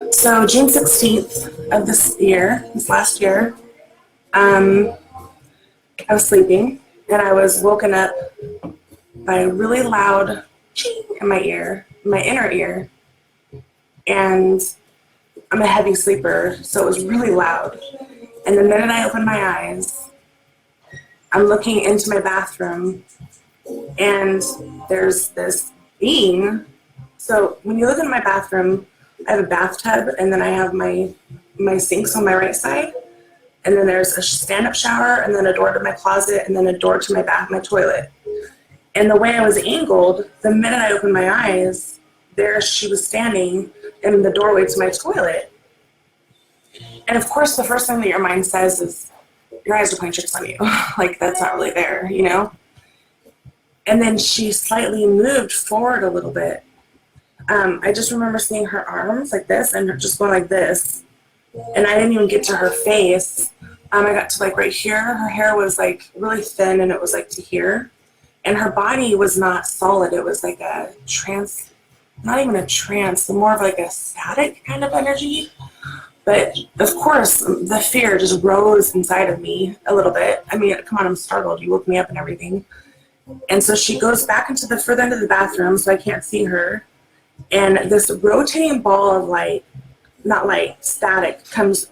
So June 16th of this last year, um, I was sleeping and I was woken up by a really loud ching in my ear, my inner ear. And I'm a heavy sleeper, so it was really loud. And the minute I opened my eyes, I'm looking into my bathroom and there's this being. So when you look into my bathroom, I have a bathtub and then I have my sinks on my right side. And then there's a stand-up shower, and then a door to my closet, and then a door to my toilet. And the way I was angled, the minute I opened my eyes, there she was standing in the doorway to my toilet. And of course, the first thing that your mind says is, your eyes are playing tricks on you. Like, that's not really there, you know? And then she slightly moved forward a little bit. I just remember seeing her arms like this and her just going like this. And I didn't even get to her face. I got to like right here. Her hair was like really thin and it was like to here. And her body was not solid. It was like a trance, not even a trance, more of like a static kind of energy. But of course, the fear just rose inside of me a little bit. I mean, come on, I'm startled. You woke me up and everything. And so she goes back into the further end of the bathroom so I can't see her. And this rotating ball of light, not light, static, comes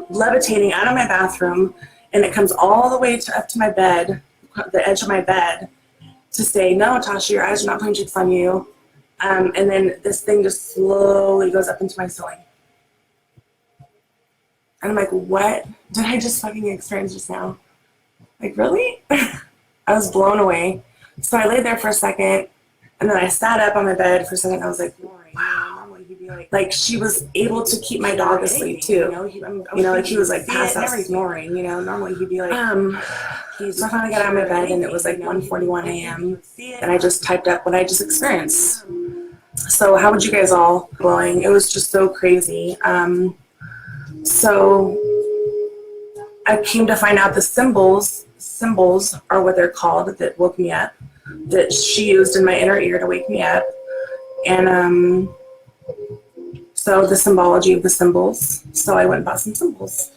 levitating out of my bathroom, and it comes all the way up to my bed, the edge of my bed, to say, no, Tasha, your eyes are not playing tricks on you. And then this thing just slowly goes up into my ceiling. And I'm like, what did I just fucking experience just now? Like, really? I was blown away. So I laid there for a second, and then I sat up on my bed for a second. I was like, wow. Like she was able to keep my dog asleep too. Like he was like passed out, never ignoring. Normally he'd be like. So I finally got out of my bed, and it was like 1:41 a.m. And I just typed up what I just experienced. So how would you guys all blowing? It was just so crazy. So I came to find out the symbols are what they're called that woke me up, that she used in my inner ear to wake me up. And so the symbology of the symbols. So I went and bought some symbols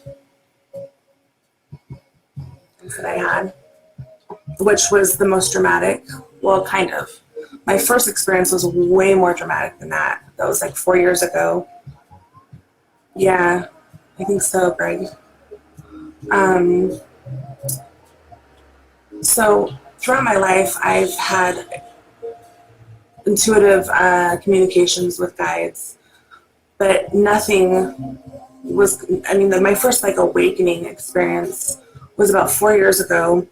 that I had, which was the most dramatic. Well, kind of. My first experience was way more dramatic than that. That was like 4 years ago. Yeah, I think so, Greg. So throughout my life, I've had intuitive communications with guides, but nothing was, my first like awakening experience was about 4 years ago.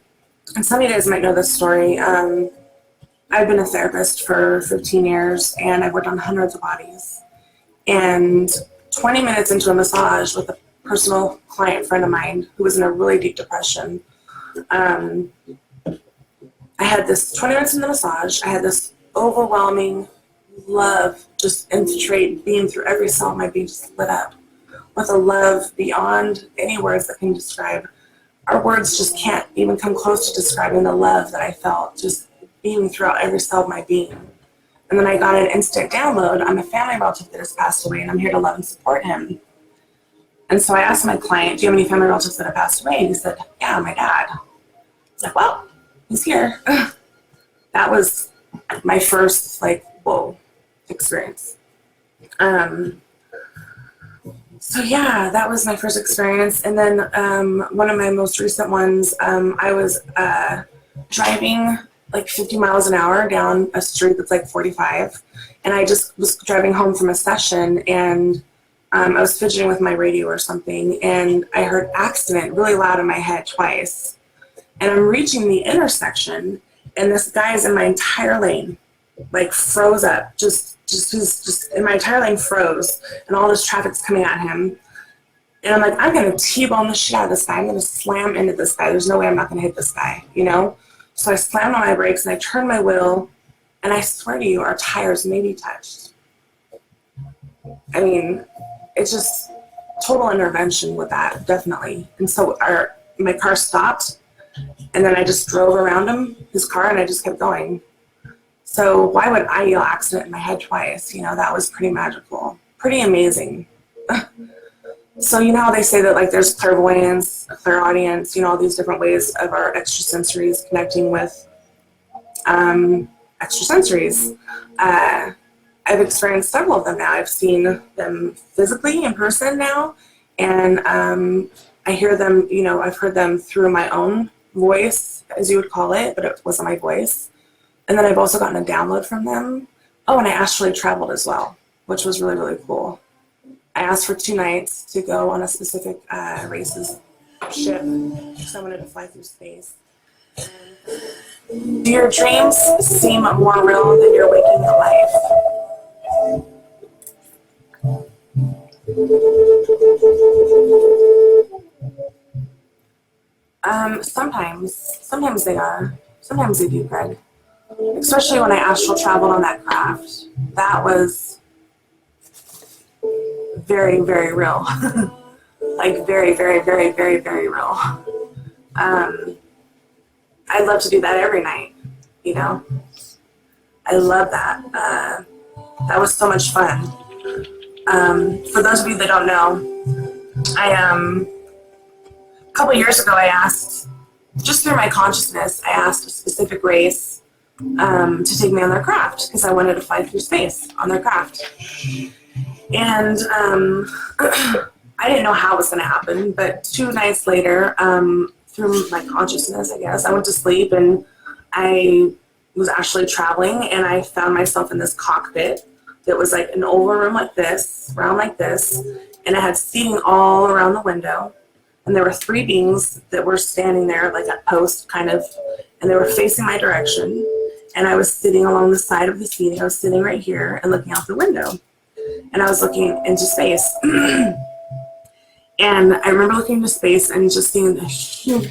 And some of you guys might know this story. I've been a therapist for 15 years and I've worked on hundreds of bodies. And 20 minutes into a massage with a personal client friend of mine who was in a really deep depression, I had this 20 minutes in the massage, I had this overwhelming love just infiltrate, beam through every cell of my being, just lit up with a love beyond any words that can describe. Our words just can't even come close to describing the love that I felt just beaming throughout every cell of my being. And then I got an instant download. I'm a family relative that has passed away and I'm here to love and support him. And so I asked my client, do you have any family relatives that have passed away? And he said, yeah, my dad. I was like, well, he's here. That was my first, like, whoa, experience. So yeah, that was my first experience. And then one of my most recent ones, I was driving like 50 miles an hour down a street that's like 45. And I just was driving home from a session and I was fidgeting with my radio or something. And I heard accident really loud in my head twice. And I'm reaching the intersection and this guy is in my entire lane, like froze up, just in my entire lane froze, and all this traffic's coming at him. And I'm like, I'm gonna T-bone the shit out of this guy. I'm gonna slam into this guy. There's no way I'm not gonna hit this guy, So I slammed on my brakes and I turned my wheel, and I swear to you, our tires maybe touched. I mean, it's just total intervention with that, definitely. And so my car stopped, and then I just drove around his car, and I just kept going. So why would I yell accident in my head twice? That was pretty magical. pretty amazing. So you know how they say that like there's clairvoyance, clairaudience, you know, all these different ways of our extrasensories connecting with extrasensories. I've experienced several of them now. I've seen them physically in person now, and I hear them, you know, I've heard them through my own voice, as you would call it, but it wasn't my voice. And then I've also gotten a download from them. Oh, and I astrally traveled as well, which was really, really cool. I asked for 2 nights to go on a specific race's ship because I wanted to fly through space. Do your dreams seem more real than your waking life? Sometimes they are. Sometimes they do, Greg. Especially when I astral traveled on that craft. That was very, very real. Like very, very, very, very, very real. I'd love to do that every night, you know? I love that. That was so much fun. For those of you that don't know, a couple years ago, I asked, just through my consciousness, I asked a specific race to take me on their craft because I wanted to fly through space on their craft. And I didn't know how it was going to happen, but 2 nights later, through my consciousness, I guess, I went to sleep and I was actually traveling and I found myself in this cockpit that was like an oval room like this, round like this, and it had seating all around the window. And there were 3 beings that were standing there like at post kind of, and they were facing my direction. And I was sitting along the side of the seating. I was sitting right here and looking out the window. And I was looking into space. And I remember looking into space and just seeing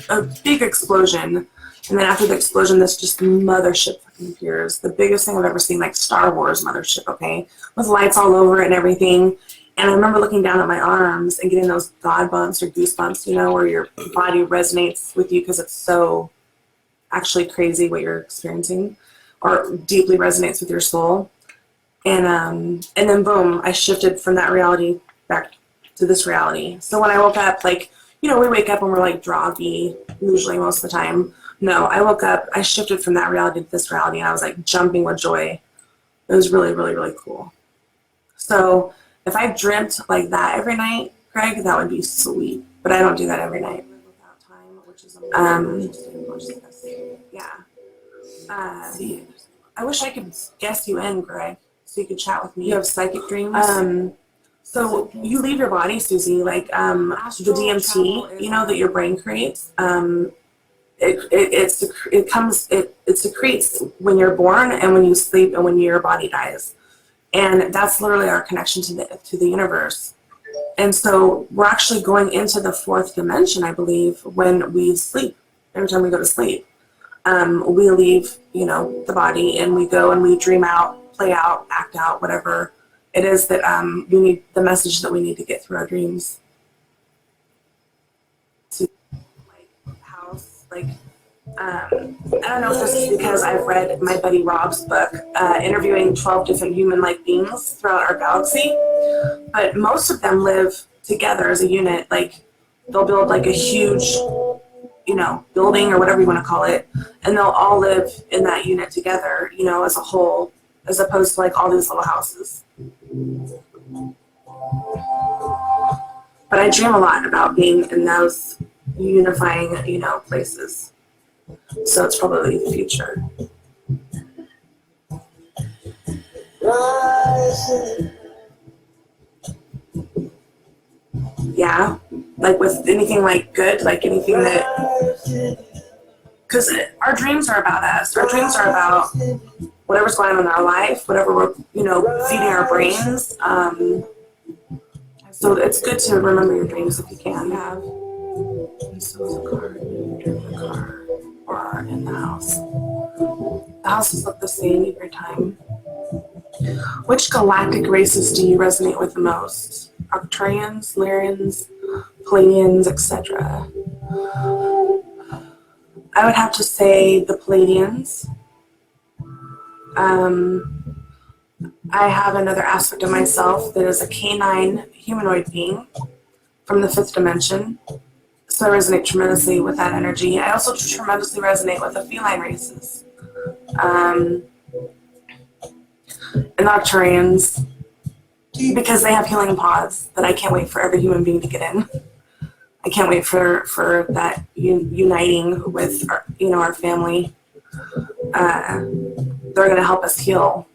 a big explosion. And then after the explosion, this just mothership fucking appears. The biggest thing I've ever seen, like Star Wars mothership, okay? With lights all over it and everything. And I remember looking down at my arms and getting those God bumps or goosebumps, you know, where your body resonates with you because it's so actually crazy what you're experiencing, or deeply resonates with your soul. And then boom, I shifted from that reality back to this reality. So when I woke up, like, you know, we wake up and we're like groggy, usually most of the time. No, I woke up, I shifted from that reality to this reality, and I was like jumping with joy. It was really, really, really cool. So if I dreamt like that every night, Greg, that would be sweet. But I don't do that every night. Yeah. I wish I could guess you in, Greg, so you could chat with me. You have psychic dreams? So you leave your body, Susie, like the DMT, you know, that your brain creates. It secretes when you're born and when you sleep and when your body dies. And that's literally our connection to the universe. And so we're actually going into the 4th dimension, I believe, when we sleep. Every time we go to sleep, we leave, you know, the body and we go and we dream out, play out, act out, whatever it is that we need, the message that we need to get through our dreams. To like house, like I don't know if this is because I've read my buddy Rob's book, interviewing 12 different human-like beings throughout our galaxy, but most of them live together as a unit. Like they'll build like a huge, you know, building or whatever you want to call it, and they'll all live in that unit together, you know, as a whole, as opposed to like all these little houses. But I dream a lot about being in those unifying, you know, places. So it's probably the future. Yeah, like with anything like good, like anything that, because our dreams are about us. Our dreams are about whatever's going on in our life, whatever we're, you know, feeding our brains. So it's good to remember your dreams if you can. Have. And so is a car, in the car, or in the house. The houses look the same every time. Which galactic races do you resonate with the most? Arcturians, Lyrians, Pleiadians, etc. I would have to say the Pleiadians. I have another aspect of myself that is a canine humanoid being from the fifth dimension. So I resonate tremendously with that energy. I also tremendously resonate with the feline races. Um, and Nocturians, because they have healing pods that I can't wait for every human being to get in. I can't wait for that uniting with our family. They're going to help us heal